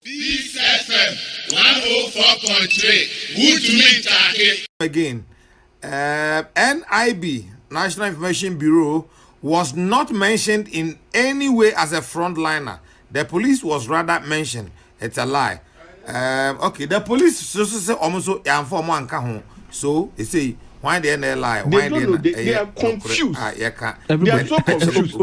Peace FM 104.3. Good to meet you again. NIB, National Information Bureau, was not mentioned in any way as a frontliner. The police was rather mentioned. It's a lie. Okay, the police say almost so they say why they lie? Why they are confused. They are so confused.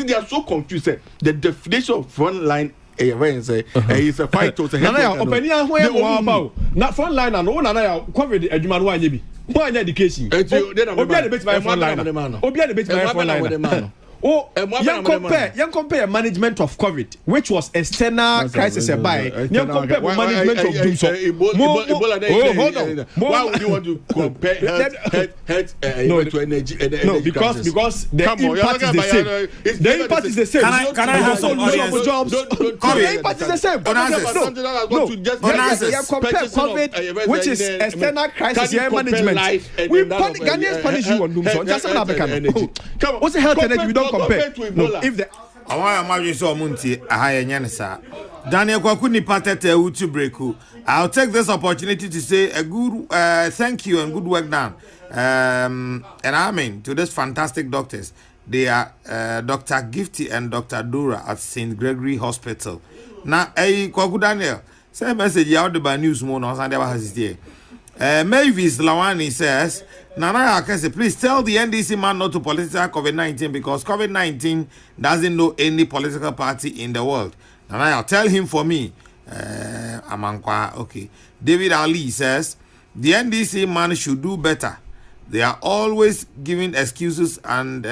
They are so confused. The definition of frontline is a fight to not frontline and one another COVID education. One education. Oh, young compare management of COVID, which was external crisis by young compare management of doom. Why would you want to compare health to energy? No, because the impact is the same. The impact is the same. Can I have some audience? Jobs? The impact is the same. No. Compare COVID, which is external crisis management. We Ghanaians punish you on doom. So just energy. Come on, what's the health energy? We don't compare. No, if the I want to imagine so munti ahayenyanisa Daniel Kwakuni patete utu breku. I'll take this opportunity to say a good thank you and good work done. And I mean to these fantastic doctors. They are Dr. Gifty and Dr. Dura at St. Gregory Hospital. Now, Kwaku Daniel, say message out the by news more on Sunday has here. Mavis Lawani says, Nana Akase, please tell the NDC man not to politicize COVID-19 because COVID-19 doesn't know any political party in the world. Nana, I'll tell him for me. Amankwa, okay. David Ali says, the NDC man should do better. They are always giving excuses and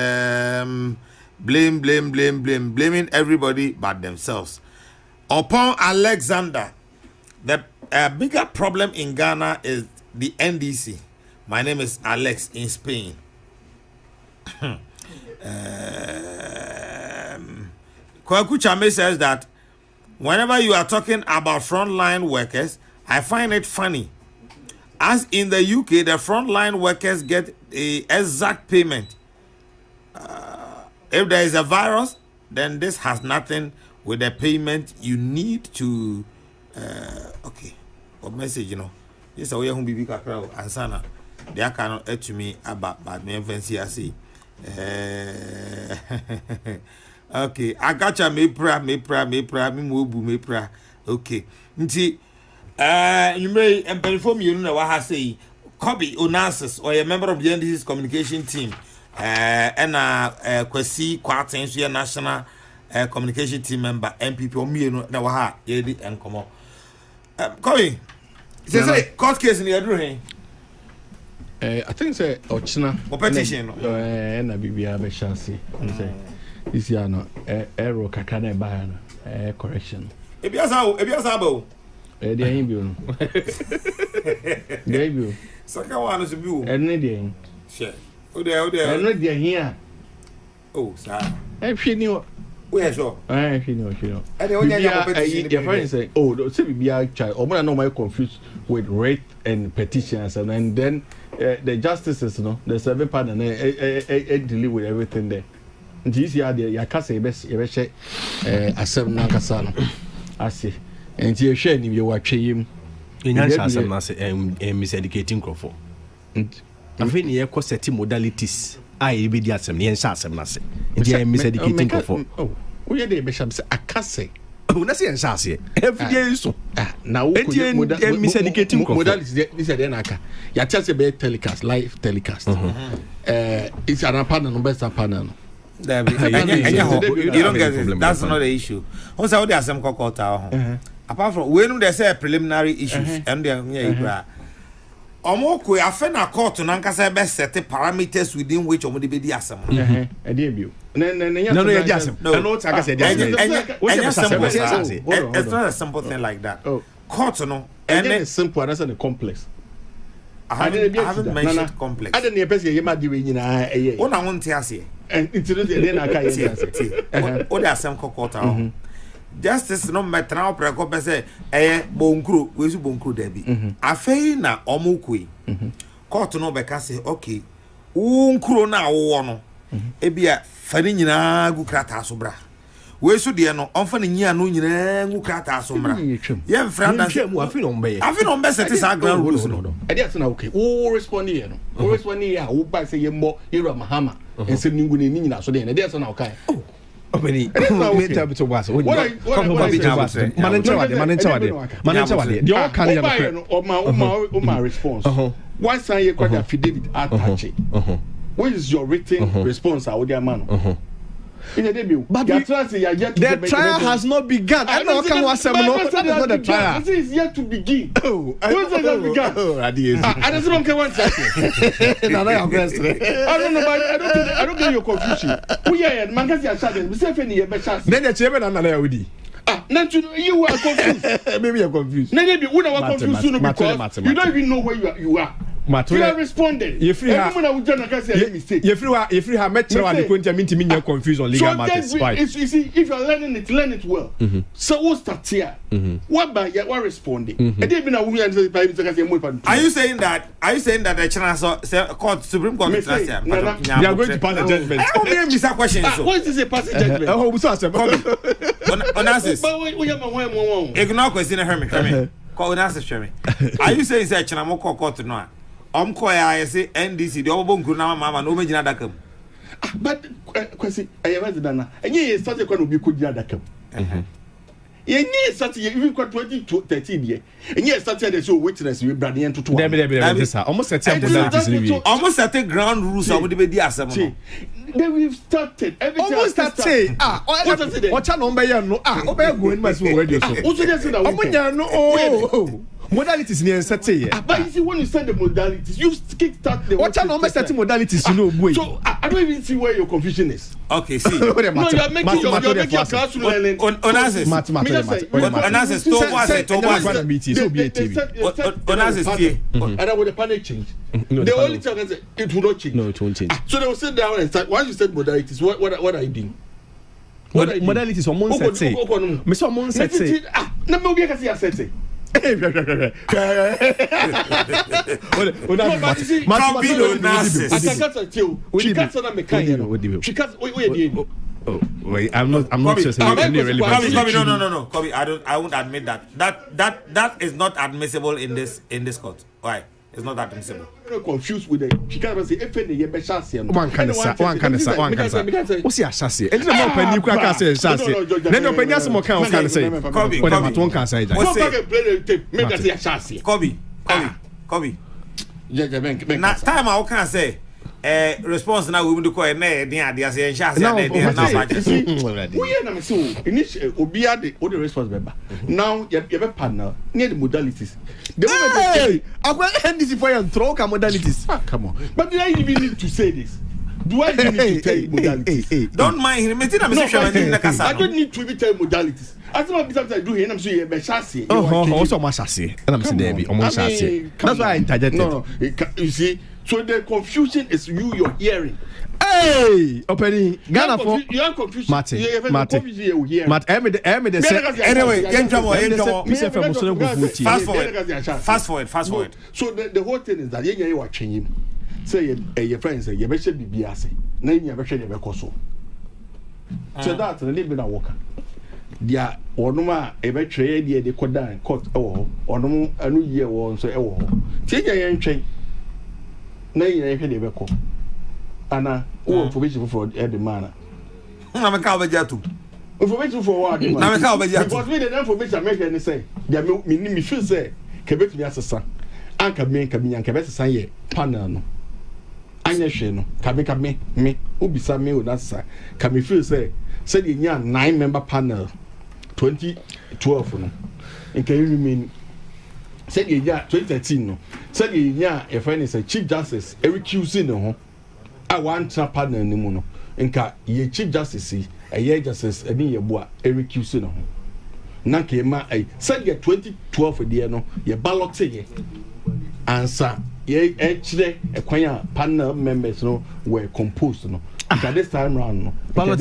blaming everybody but themselves. Upon Alexander, the bigger problem in Ghana is the NDC. My name is Alex in Spain. Kwaku Chame says that whenever you are talking about frontline workers, I find it funny. As in the UK, the frontline workers get a exact payment. If there is a virus, then this has nothing with the payment you need to. Okay, what message you know? This is a way who be kakra ansana. They cannot add to me about me fancy I see. Okay, I got you. Me pra, me mubu, me pra. Okay, nti you may inform you know what I say. Kobe Onassis or a member of the NDC's communication team. And Kwesi Kwartens, your national communication team member, MPP or me no ha yedi and come on. Kobe, say court case in the other. I think say Ochina or petition na bibia be chance say this year no error kakana ba na correction ebiasa bo dey him bi no dey bi saka one so bi o ene dey share o dey ene dey here oh sir hwe ni o we sure hwe ni o e dey onya ya petition your friend say oh say bibia child o mo na my confused with rate and petitions and then the justices, no, the seven partner, deal with everything there. This year, the Yakasa best accept Nakasano. I see. And you share him, you watch him. In answer, miseducating Crawford. And I think you have set modalities. I be the assembly and Sassam. And you are miseducating Crawford. Oh, we are the bishops. I can't say. That's the answer. Every day is so. Now, miseducating modalities. This is the Naka. You just a bit telecast, live telecast. It's an apartment, best apartment. You don't get it. That's not the issue. Also, there are some court apart from when they say preliminary issues and they Omoko afena court to nankasa be set parameters within which omodi be di asem. E dey bio. No, di asem. No, I say di asem. It's not a simple thing like that. Court no, and it's simple and it's complex. I haven't mentioned complex. I don't know person you ma di we nyina eye. Wona won te ase. And it's dey na kai ase. O dey asem court ahụ. Justice no metra preko be say bonkro we su bonkro da bi afei na omukui court no be ka say okay wo nkro na wo no e bia fani nyina gu krata so bra we so de no on fa ne nyia no nyina ngu krata asomra ye mfra da afi no mbe set sa ground rules no e dey say okay wo respond here no wo respond here wo ba say ye mbo ira mahama en se ningu ne nyina so de e dey say na okay Obeni, me tell me to was. Come over be was. Manenchawade. The all can you my response. One sign you call affidavit attach. What is your written response out there man? In the debut, but the trial has not begun. I don't know what that is not the trial. This is yet to begin. Oh, when does that begin? I don't care what second. I don't know, but I don't get your confusion. We are man can say shadow. We say feni be chance. Then the chairman and I would. Now you are confused. Maybe you're confused. Maybe we are confused because you don't even know where you are. You are responding. If you have met confused on legal matters. You see, if you are learning it, learn it well. So we'll start here. What by what responding? Are you saying that the China court, Supreme Court, they are going to pass a judgment? I don't miss a question. What is a passage judgment? Ignore question. Are you saying that China court no? I say NDC, the Obon now, Mamma, no major dakam. But, Quasi, I have done. And ye started going to be good yadakam. Ye started even got 20 to 13 years. And ye started as your witness with Brady and to almost at the ground rules. I would be the assembly. Then we've started everything. Almost that say, what's a number? Obey going must be ready. Oh, modalities near Saturday. But you see, when you send the modalities, you kick start the. What number setting modalities? You know, boy. So I don't even see where your confusion is. Okay, see. No, you're making your classroom learning. Onassis. Onassis. So be a TV. Onassis. And I would the panel change. The only thing is it will not change. No, it won't change. So they will sit down and start. Once you said modalities, what are you doing? Modalities on one set say. Mr. Mon set say. Number we can see a set say. I'm not sure. No. Kobe, I won't admit that is not admissible in this court. Why? It's not admissible. I'm confused with it. She can't say if any one can say. What's your chassis? And the more penny you can say chassis. Then the penny some can say. Kobe, one can say that. What's say? Make us say chassis. Kobe. Now time I can say. Response now we will do quite near the say chassis. Now we are so initially obia the response member. Now you have a panel near the modalities. The moment I'm going to end this for you and throw modalities. Come on. But do I even need to say this? Do I even need to tell you modalities? Don't mind him. I don't need to even tell modalities. As long as I do here, I'm saying a chassis. Also my chassis. And I'm saying Debbie, almost chassis. That's why I interjected. No, you see, so the confusion is you're hearing. Hey, opening Ghana for you are confused. Matt, anyway, fast forward. So the whole thing is that you are changing. Say your friends say you better be biase. Na you better be koso. So that the little bit of work. Dia onuma e be twe dia de kodan court ewo onum anu ye wo so ewo tie ya ntwen na yin hwe de be ko ana o information for the man na me ka obejatu information for what man na me ka obejatu because me the information make any say dia me feel say ke betumi asesa anka me nka me nka be sesa ye panel no anya hwe no ka me obisa me o nasa ka me feel say the nya 9-member panel 2012 no in can you remain said the year 2013 no said the year a friend is a chief justice Eric Q no I want to partner ni mu no nka ye chief justice a year justice ani ye boa Eric Q no na ke ma ai said the 2012 there no ye ballot ye answer ye actually a kwanya panel members no were composed no. This time round, no. Ballot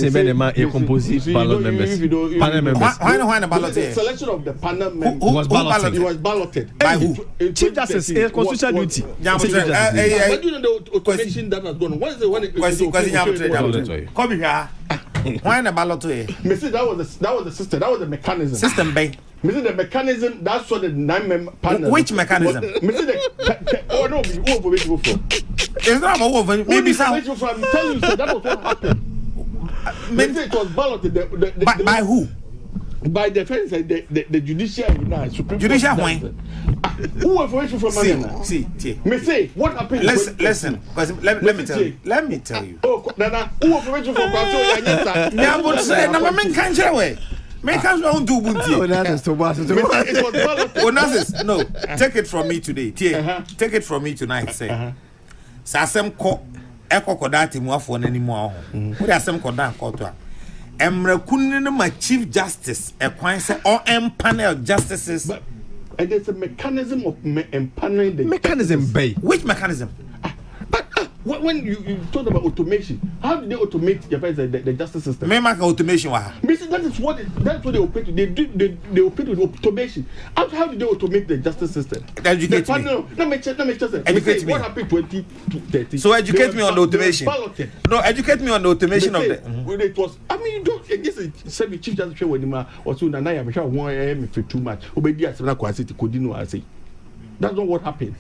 composite ballot members. Panel members. Why the ballot? The selection of the panel members was balloted. It was balloted by who? Chief Justice, constitutional duty. But you know the automation that has gone. What is the one? Come here. Why na ballot here? Me say that was the system. That was the mechanism. System bay. Me say the mechanism. That's what the 9-member panel. Which mechanism? Me say the. Oh no, who for which for? It's not about over. Maybe some. I'm telling you, so that was what happened. Me say it was balloted. By who? By the defense, the judiciary now, Supreme judicial Court. Who information from Manana? See. Me say what happened? Listen, because let me tell you. Let me tell you. Oh, Nana, who information from Kwaso? Yeah, but say, na me can't share away. Me can't want to bunti. Onassis, no. Take it from me today. Take it from me tonight. Say, Sasem ko eko kodati muafo na ni mu aho. Wo dey asem kodan koto. Emrekunu my Chief Justice, a say or panel justices. But there's a mechanism of empaneling the mechanism. Bay. Which mechanism? But when you talk about automation, how do they automate the justice system? Me make automation wa. That's what they operate with. They operate with automation. How do they automate the justice system? Educate me. Let me just educate me. What happened 2030? So educate me on the automation. No, educate me on the automation of the. When it was, I mean, you don't. I guess the Chief Justice when him or so Nana I'm sure one for too much. Obedi as na kwasi ti kodino ase. That's not what happened.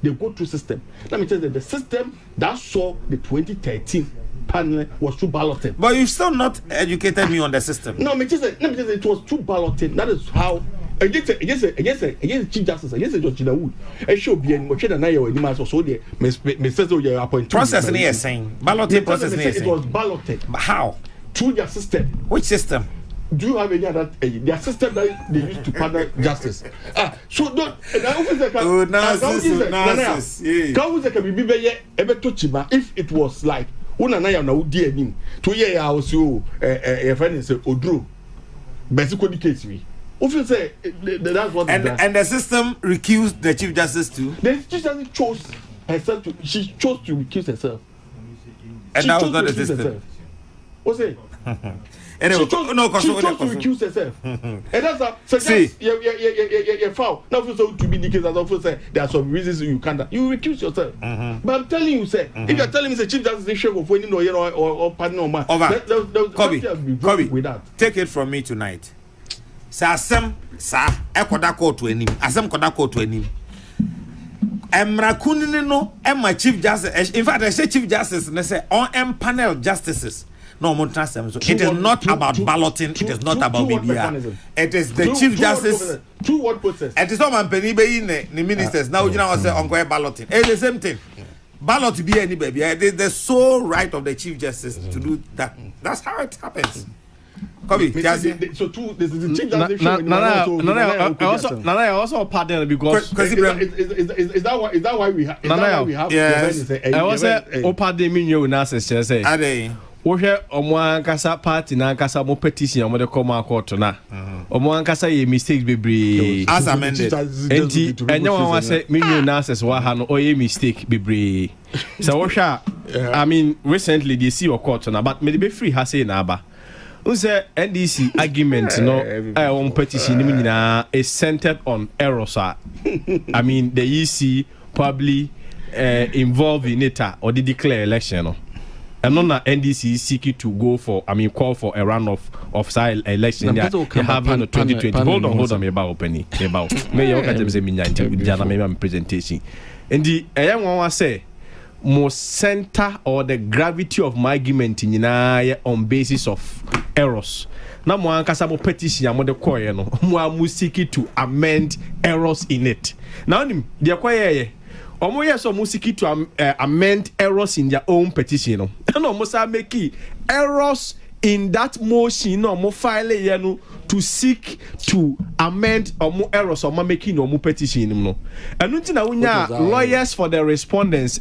They go through system. Let me tell you, the system that saw the 2013 panel was too balloted. But you've still not educated me on the system. No, let me tell you, it was too balloted. That is how. Against the Chief Justice, against the Judge Wood, I should be in what you and I were in my so there. Mr. appointed. Process near saying balloting process near saying. It was balloted. How? Through their system. Which system? Do you have any other their system that they use to panel justice? So don't. If it was like Unanaya na udi enim 2 years I was you a friend is Odro basically case we. Often say that's what and the system recused the Chief Justice too. The Chief Justice chose herself to recuse herself. And that was not the system. What's it? Anyway, she chose to recuse herself. And that's a foul. Now, for so to be the case, as I say, there are some reasons you can't. You recuse yourself. But I'm telling you, sir, if you're telling me the Chief Justice show of winning or partner or man, Kobe, with that. Take it from me tonight. Asem ekoda court to enim. Asem koda court to enim. Emrakuni no my Chief Justice. In fact, I say Chief Justice, and I say on panel justices. No, it is not about balloting. It is not about BBR. It is the Chief Justice. Through what process? It is not man penny in the ministers. Now you know say ongoing balloting. It's the same thing. Ballot be any baby. It is the sole right of the Chief Justice to do that. That's how it happens. Kobe, so two. This is the Chief Justice. I also pardon because is that why we have? Yes. I was a pardon me you now say. Wohwe omo ankasa party na ankasa mo petition omo de come court na omo ankasa ye mistakes bebre as amended enti enya wan say me new nurses wa ha no oye mistake bebre so wohwe I mean recently they see your court na but me dey be free ha say na aba unse NDC argument no on petition ni nyina is centered on errors. I mean the EC probably involved in it or the declare election no. And not that NDC is seeking to go for, call for a run of side election. They have in 2020. Hold on, me about opening. May you catch them say me presentation. And the young one say, more center or the gravity of my argument in on basis of errors. Now, more ankasa petition I'm the choir no. More seeking to amend errors in it. Now, the choir. Omo yes omo seek to amend errors in their own petition no and omo say make errors in that motion no omo file here no to seek to amend omo errors omo making omo petition no enu nti na wunya lawyers for the respondents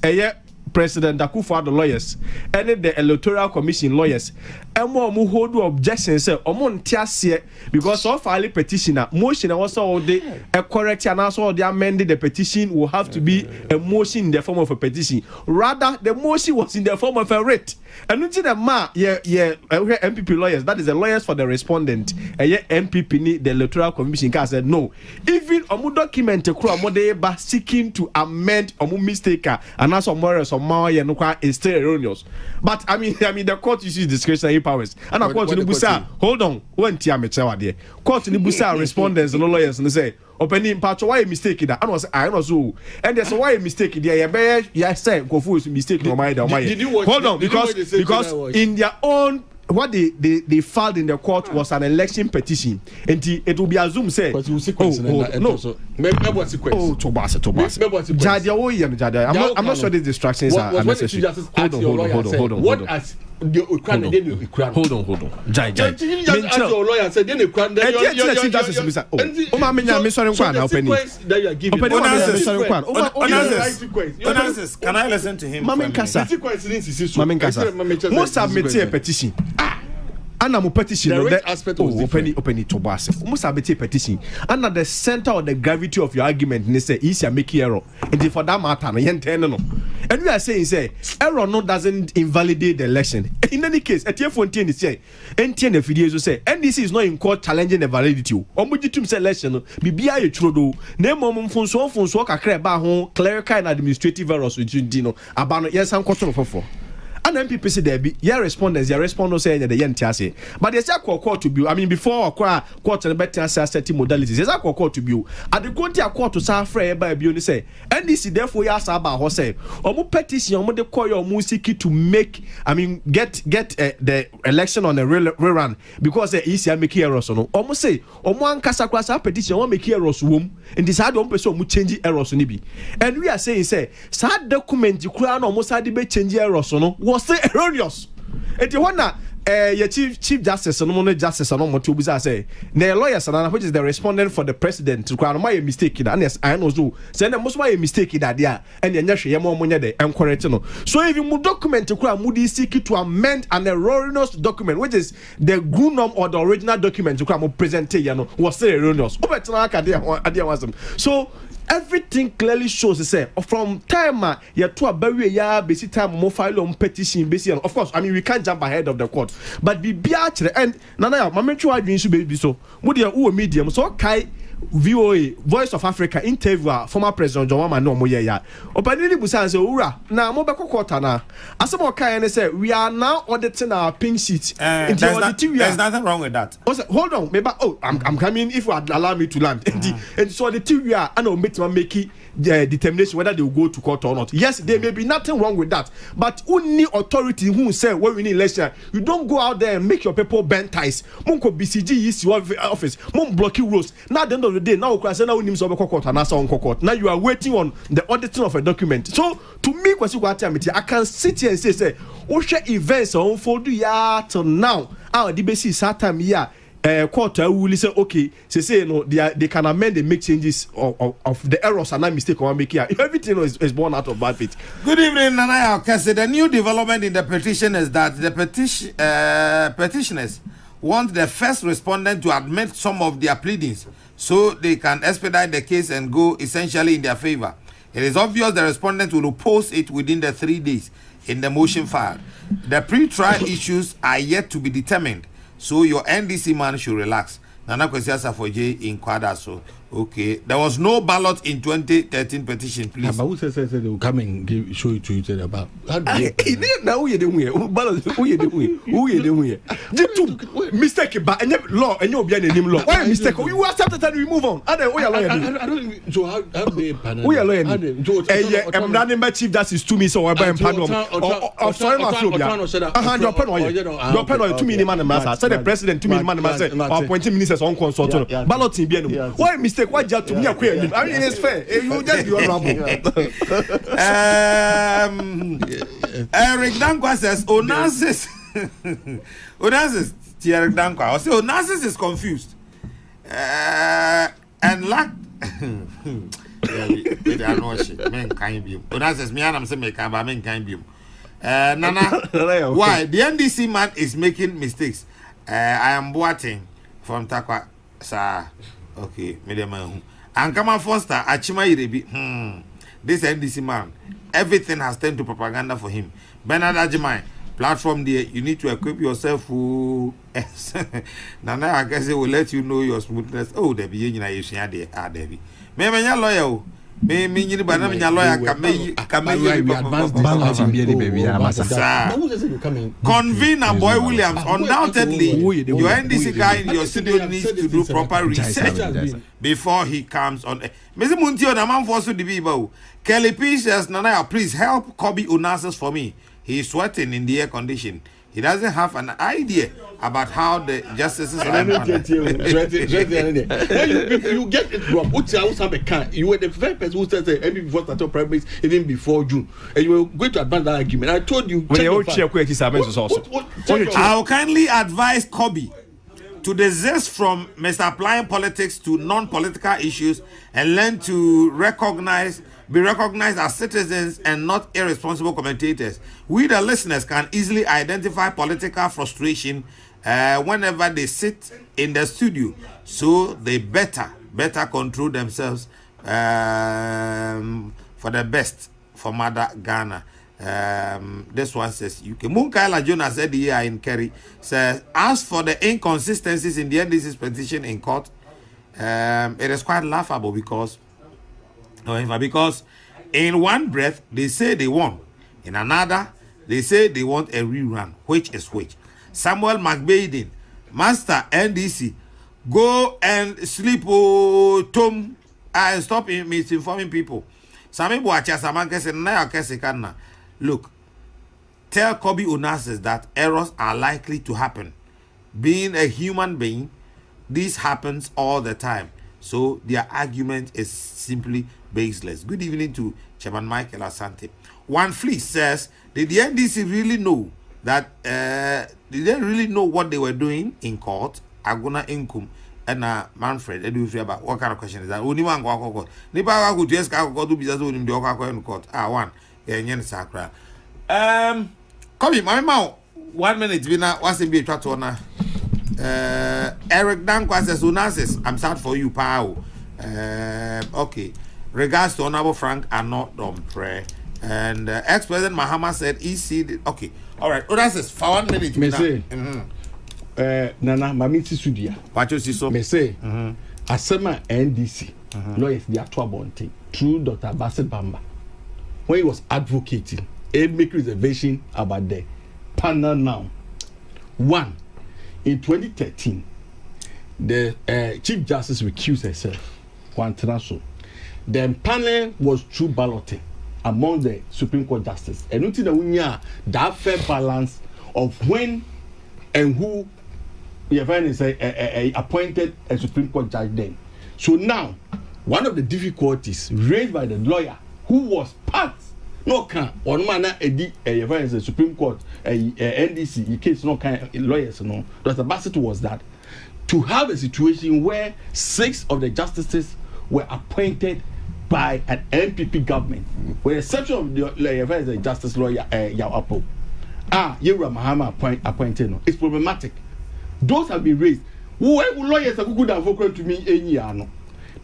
President Akufo-Addo lawyers and the Electoral Commission lawyers omo hold objections say omo ntiase because of file petitioner motion also the correct and also the amended the petition will have to be a motion in the form of a petition rather the motion was in the form of a writ and until the MPP lawyers that is the lawyers for the respondent MPP ni the Electoral Commission can said no even omo document kro omo dey ba seeking to amend omo mistake and also more some Maya no is still erroneous. But I mean the court uses discretionary powers. And of course, Busa, hold on, when Tiamecha there. Court in Busa respondents and lawyers and they say, opening part why a mistake that I know so. And there's why a mistake there. Yeah, say go for mistake no mind. Hold on, because in their own what they filed in the court was an election petition, and it will be assumed say. But you sequence no. What's sequence? Oh, Tobias. I'm not sure these distractions are necessary. Hold on. What as the Ukraine then you Ukraine? Hold on. Jai. Your lawyer said then Ukraine. Can I listen to him? Most submit a petition. And I'm a petition. The aspect of open it to Bass. Almost have a petition. And at the center of the gravity of your argument, they say, is a making error. And for that matter, and we are saying, say, error no doesn't invalidate the election. In any case, at your fontaine is say, and the videos say, and this is not in court challenging the validity. Omujitum selection, BBI Trudeau, name Fonso, Creba, clerical and administrative errors with Dino, about yes, I'm question for. And MPP say there be your respondents say that the yentiase. But there's a court to be. I mean, before court and better certain modalities. There's a court to be. At the court to suffer by be say. And this is therefore ya saba ho say. Omo petition omo de call your musiki to make. I mean, get the election on a rerun because the easy make errors no. Omo say omo ankasa kwasa petition omo make errors wom. And this had omo person omo change errors ni bi. And we are saying say sad document kura no omo sad be change errors no. Was erroneous. It you wanna your chief justice and no justice and no to be say the lawyers and which is the respondent for the president to crown my mistake and yes I know so say most my mistake that there and then you more money there and correct no. So if you document to crown moody seek to amend an erroneous document which is the gunum or the original document to crown present was still erroneous. So everything clearly shows say from time you to a very basic time more file on petition basically. Of course, I mean we can't jump ahead of the court, but be biatre and nana my mentor dreams be so would you medium so kai VOA Voice of Africa interview former President John Mahama no moye ya opanini busa say ura na mo be kokota na asemo kai and say we are now auditing our pink sheet. There's nothing wrong with that. Hold on, maybe I'm coming if you allow me to land. And so the two we are and I'll make the determination whether they will go to court or not. Yes, there may be nothing wrong with that, but only authority who say when we need election, you don't go out there and make your people bend ties. Monko BCG is your office. Mon blocking rules. Now at the end of the day, now now you are waiting on the auditing of a document. So to me, I can sit here and say, Osha events are unfold till now. Our DBC Satam court will say okay, say no, they can amend and make changes of the errors and not mistake or make here. Everything is born out of bad faith. Good evening, Nana. The new development in the petition is that the petitioners want the first respondent to admit some of their pleadings so they can expedite the case and go essentially in their favor. It is obvious the respondent will oppose it within the 3 days in the motion filed. The pre-trial issues are yet to be determined, so your NDC man should relax. Nana Kwesiasa for J in Kwada. So okay, there was no ballot in 2013 petition, please. But who says they will come and show it to you about? Now you doing ballot. Who you doing? Mistake, but law and you'll be a name law. Why mistake? You accept it and we move on. I don't. So how they panel? We are lawyer. I'm running my chief. That is 2 minutes or by panel. Or sorry, my flow. Your pen or 2 minutes man master. So the president 2 minutes man master. Or appointing ministers on consultant. Balloting bien. Why mistake? Why just to me a queer? I mean, it's fair. You just be honorable. Eric Dankwa says, Onassis. Eric Dankwa. I say, Onassis is confused. And lack. They are no shit. Men can't be. Onassis, me and I'm saying, men can't be. Nana, why? The NDC man is making mistakes. I am boating from Takwa. Sir. Okay, medium. And come on, Foster, Achima Irebi. This NDC man, everything has turned to propaganda for him. Bernard Ajimai, platform there, you need to equip yourself. Nana, I guess it will let you know your smoothness. Oh, there be you there. Maybe your lawyer. Me you ba na me lawyer come convene a Boy Williams. Undoubtedly, your NDC guy in your studio needs to do proper research before he comes on. Mr. Muntio, the man for the people. Kelly P says, Nana, please help Kobe Unauthorized for me. He is sweating in the air condition. He doesn't have an idea about how the justices are. You get it wrong. You were the first person who said every before started primaries even before June, and you were going to advance that argument. I told you. I'll kindly advise Kobe to desist from misapplying politics to non-political issues and learn to be recognized as citizens and not irresponsible commentators. We, the listeners, can easily identify political frustration whenever they sit in the studio, so they better control themselves for the best for Mother Ghana. This one says, UK. Munkaila Jonas said here in Kerry says, as for the inconsistencies in the NDC's petition in court, it is quite laughable because in one breath they say they won, in another they say they want a rerun. Which is which? Samuel McBaden, Master NDC, go and sleep, Tom, and stop misinforming people. Some people are just look, tell Kobe Unauthorized that errors are likely to happen. Being a human being, this happens all the time. So their argument is simply baseless. Good evening to Chairman Michael Asante. One Fleece says, did the NDC really know that, did they really know what they were doing in court? Aguna Inkum and Manfred, about what kind of question is that? Only one go Nipa go to ask go to business in the court. One. Yeah, Sakra. Come my mouth. 1 minute, we now what's in be chat on. Eric Dankwa says, Unauthorized, I'm sad for you, pal. Okay. Regards to Honorable Frank are not done prayer. And ex-president Mahama said EC. Okay. All right. Unauthorized for 1 minute. Me say. Nana, mamiti sudia. What you see so? Me say. Asema NDC. Lawyers they are too abundant. Through Dr. Bassett Bamba. When he was advocating, he make reservation about the panel now. One, in 2013, the Chief Justice recused herself. The panel was through balloting among the Supreme Court justices. And until the winner, that fair balance of when and who appointed a Supreme Court judge then. So now, one of the difficulties raised by the lawyer who was part no can one man the Supreme Court NDC in case no kind lawyers no Dr. Bassett was that to have a situation where 6 of the justices were appointed by an MPP government, with the exception of the justice lawyer Yawapo. Yura Mahama appointed no. It's problematic. Those have been raised. Who lawyers are good advocate to me any year.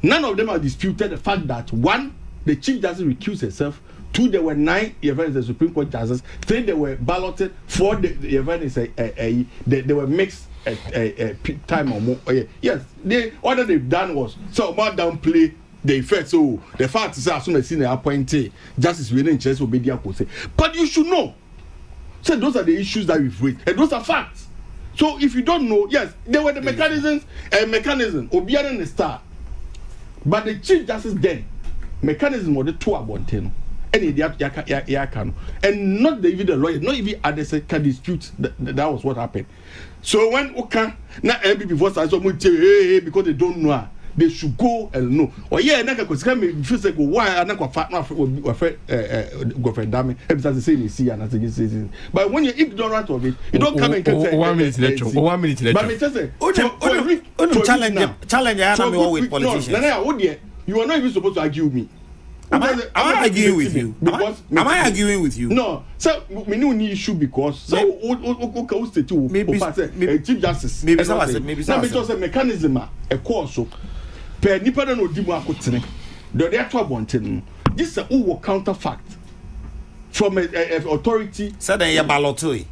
None of them have disputed the fact that 1, the Chief Justice recused herself. 2, there were 9 events the Supreme Court justices. 3, they were balloted. 4, the event is they were mixed time or more. Yes, what they've done was so more downplay the effect. So the fact is, as soon as the appointee justice within interest will be there. But you should know. So those are the issues that we've raised, and those are facts. So if you don't know, yes, there were the mechanism. Obiara and the star, but the Chief Justice then mechanism was the 2 abonten. And not even the lawyer, not even others can dispute that was what happened. So when now MPP voice as because they don't know, they should go and know. Or yeah, na because come feel say go why na go fat na go for damn everything say me see and as say. But when you're ignorant of it, you don't come and say 1 minute later. 1 minute later. But me just say challenge I am with politicians. You are not even supposed to argue with me. Am I arguing with you? Am I arguing with you? No. So we no need issue because so maybe Chief Justice maybe so. Now because a mechanism a course so per nipa na odi mu akotene the actual wanting this is a counter fact from a authority said that you ballotoi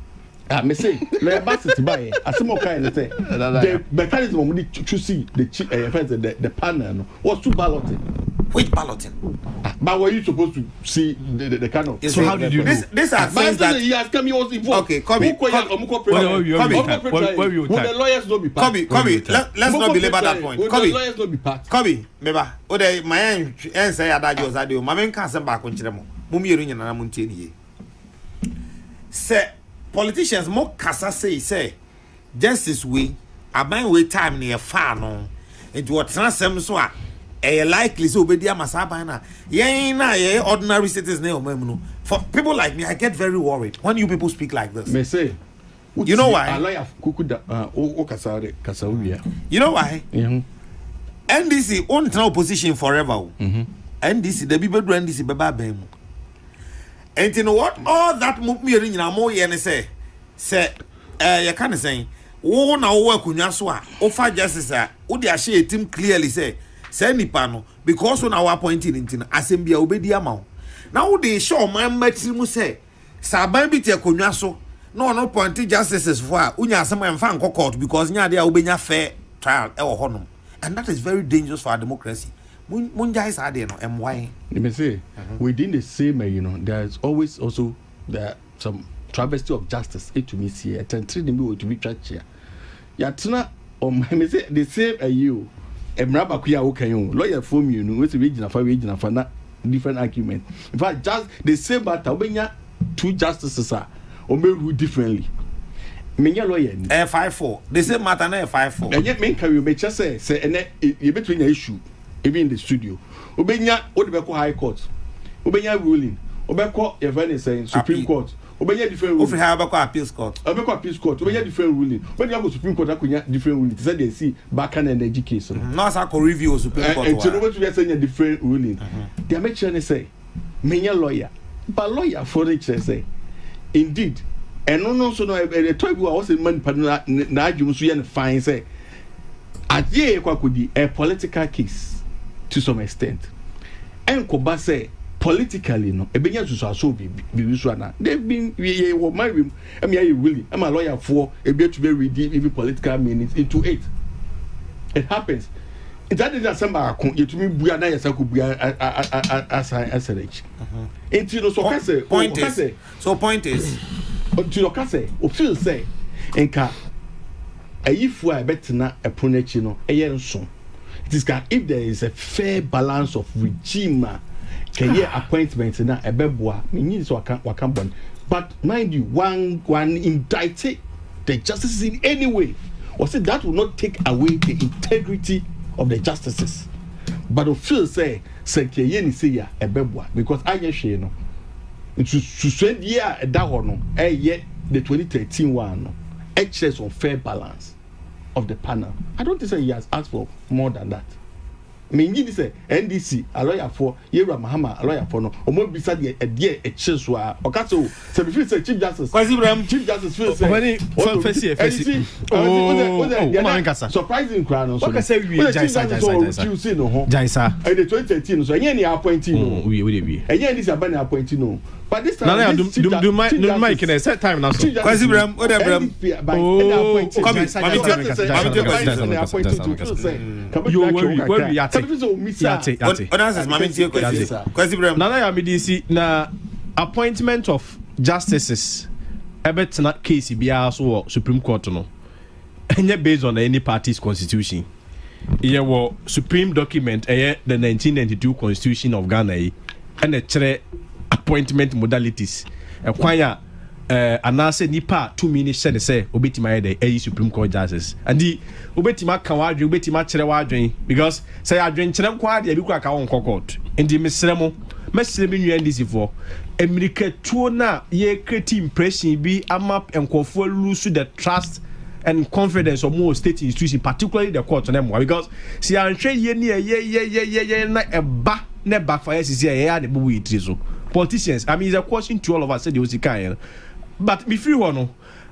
me say le Bassett buy asemo kai na say the mechanism we to see the panel was too balloting. Which balloting? But were you supposed to see the kind of? So how did you know? This are things that he has come. He was involved. Okay, Kobe. Where the lawyers don't be part. Kobe. Let's not belabor that point. Kobe. The lawyers don't be part. Kobe, meba. Ode my end say adajo zadio. My men can send back on chiremo. Mumi yerinya na muntie ni. Say politicians mo kasa say justice we aban we time near far no. It what transem so a likely so be dia masaba na. Ye ordinary citizens na o for people like me, I get very worried when you people speak like this. Me say, you know why? You know why? NDC won't opposition forever. NDC, the people do NDC beba bem. And you know what? All that move me in a more yen say, you can't say, oh, now work unyaswa, offer justice, Udia share team clearly say nipano because on our appointed in assembly obedi amount. Now they show my maximum say Saban bit ya kunyaso no point justices for unya some and fan court because nya there obenya fair trial e wo honum, and that is very dangerous for our democracy. Munja is ade no why let me say within the same there's always also there some travesty of justice to me see at 3 me to be church here ya tena me say the same you emraba ku ya wo kan you lawyer form you know we gina fa na different argument. In fact, just the same matter obenya two justices are rule differently. Menya lawyer 5-4 the same matter na 5-4 and yet men carry me just say and you between the issue even in the studio obenya odebeko high court obenya ruling obeko even saying supreme court obenya different ruling obeko appeals court obenya different ruling when you go supreme court akunya different ruling say they see back and energy case no as I could review supreme court and you know what we are saying a different ruling they make sure they say menya lawyer but lawyer for it say indeed and no so no the talk was in man na adwum so ye fine say adie kwakodi a political case to some extent and koba say politically no ebenya susu aso bi so na they've been we were married am ya really am a lawyer for ebi to be redeem even political meanings into it happens it that is somebody akon yetumi bua na yesa ko bua asarech enti no so ka say point is to your kase o feel say enka ayifu a betina epronechi no eye nso it is that if there is a fair balance of regime career appointment na ebeboa mean so waka bon but mind you one indict the justices in any way or say that will not take away the integrity of the justices but o feel say career ni say ya ebeboa because anye hwe no to send year that one the 2013 one excess of fair balance of the panel. I don't think he has asked for more than that. I mean, you say NDC a lawyer for Yera Mahama a lawyer for no or more beside a dear a cheswa or caso so if you say Chief Justice Chief Justice feels surprising crown so say we Jaisa the 2013 so any appointee we and this is a appointee no. But this time, do my can set time now. Kwasi Bram, what Bram? You worry at na appointment of justices. Ebet na case biya so Supreme Court no. Enye based on any party's constitution. Iye wo supreme document the 1992 Constitution of Ghana and a appointment modalities kwanya anase nipa 2 minutes say obetima the Supreme Court justice and the obetima kan wadwe obetima kire wadwen because say adwen kire kwa de bi kwa ka won court ndi mesremo nyu NDC for America tuo na ye create impression bi amap enkofo lose the trust and confidence of more state institutions, particularly the court on them because see I'm sure ye na eba ne backfire see ya the bubu itrezo politicians. I mean, it's a question to all of us. Said you can, but me free one.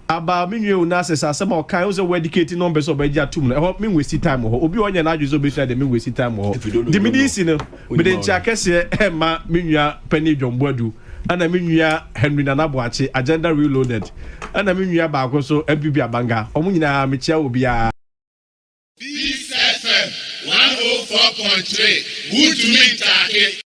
About me new nurses are some kind of educated numbers of beja 2. I hope me waste time. Obi one na juzo be sure the me waste time. The medicine, but then check say ma me nua penny John Boadu. And I mean, Henry Nanabuachi, agenda reloaded. And I mean, you are back also MPB Abanga. Omuna Michel will be a Peace FM 104.3. who to meet Take.